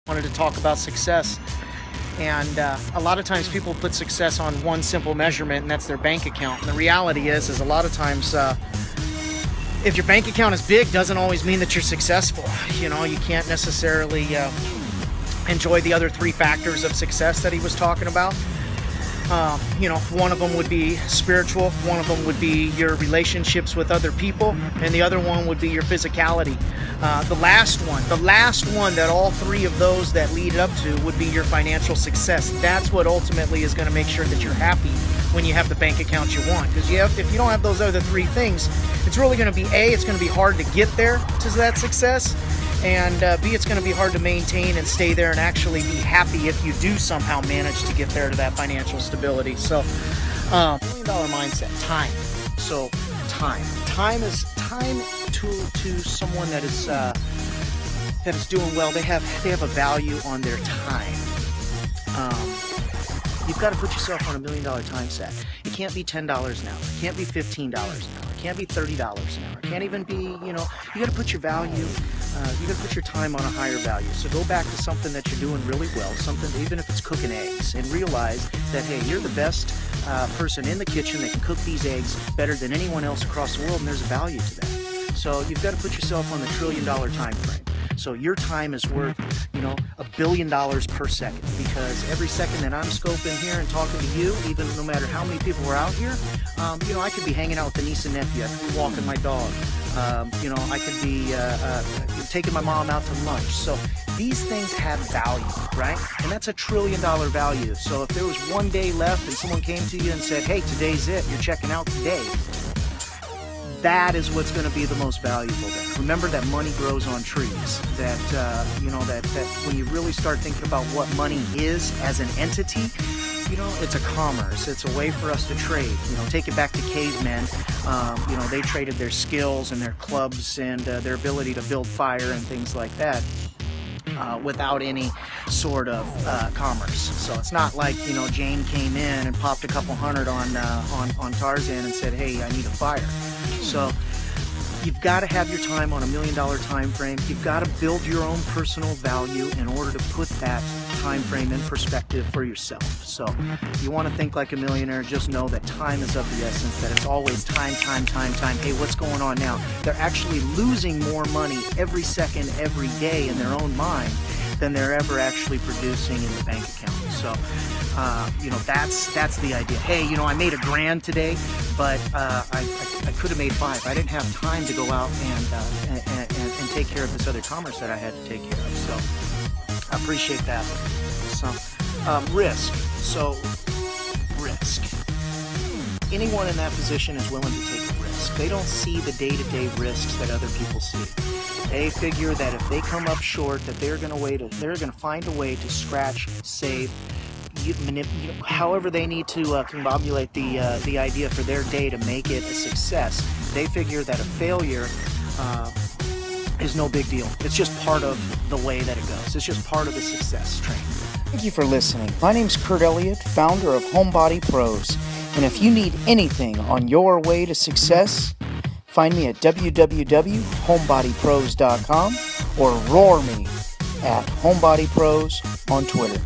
Wanted to talk about success. And a lot of times people put success on one simple measurement, and that's their bank account. And the reality is a lot of times if your bank account is big, doesn't always mean that you're successful. You know, you can't necessarily enjoy the other three factors of success that he was talking about. You know, one of them would be spiritual, one of them would be your relationships with other people, and the other one would be your physicality. The last one that all three of those that lead up to would be your financial success. That's what ultimately is going to make sure that you're happy when you have the bank account you want. Because if you don't have those other three things, it's really going to be A, it's going to be hard to get there to that success, and B, it's going to be hard to maintain and stay there and actually be happy if you do somehow manage to get there to that financial stability. So, $1 million mindset, time. So, time to someone that is doing well. They have a value on their time. You've got to put yourself on $1 million time set. It can't be $10 an hour. It can't be $15 an hour. It can't be $30 an hour. It can't even be, you got to put your value, you got to put your time on a higher value. So go back to something that you're doing really well, something, even if it's cooking eggs, and realize that, hey, you're the best person in the kitchen that can cook these eggs better than anyone else across the world, and there's a value to that. So you've got to put yourself on the $1 trillion time frame. So your time is worth, $1 billion per second, because every second that I'm scoping here and talking to you, even no matter how many people are out here, I could be hanging out with the niece and nephew. I could be walking my dog. I could be taking my mom out to lunch. So these things have value, right? And that's $1 trillion value. So if there was one day left and someone came to you and said, hey, today's it, you're checking out today, that is what's going to be the most valuable there. Remember that money grows on trees. That that when you really start thinking about what money is as an entity, it's a commerce. It's a way for us to trade. Take it back to cavemen. They traded their skills and their clubs and their ability to build fire and things like that. Without any sort of commerce. So it's not like Jane came in and popped a couple hundred on Tarzan and said, hey, I need a fire. So you've got to have your time on $1 million time frame. You've got to build your own personal value in order to put that time frame in perspective for yourself. So if you want to think like a millionaire, just know that time is of the essence, that it's always time. Hey, what's going on now? They're actually losing more money every second, every day in their own mind than they're ever actually producing in the bank account. So, that's the idea. Hey, I made $1,000 today, but I could have made $5. I didn't have time to go out and take care of this other commerce that I had to take care of. So I appreciate that. So risk. So risk. Anyone in that position is willing to take a risk. They don't see the day-to-day risks that other people see. They figure that if they come up short, that they're going to find a way to scratch, save, however they need to combobulate the idea for their day to make it a success. They figure that a failure is no big deal. It's just part of the way that it goes. It's just part of the success train. Thank you for listening. My name's Kurt Elliott, founder of Homebody Pros. And if you need anything on your way to success, find me at www.homebodypros.com or roar me at Homebody Pros on Twitter.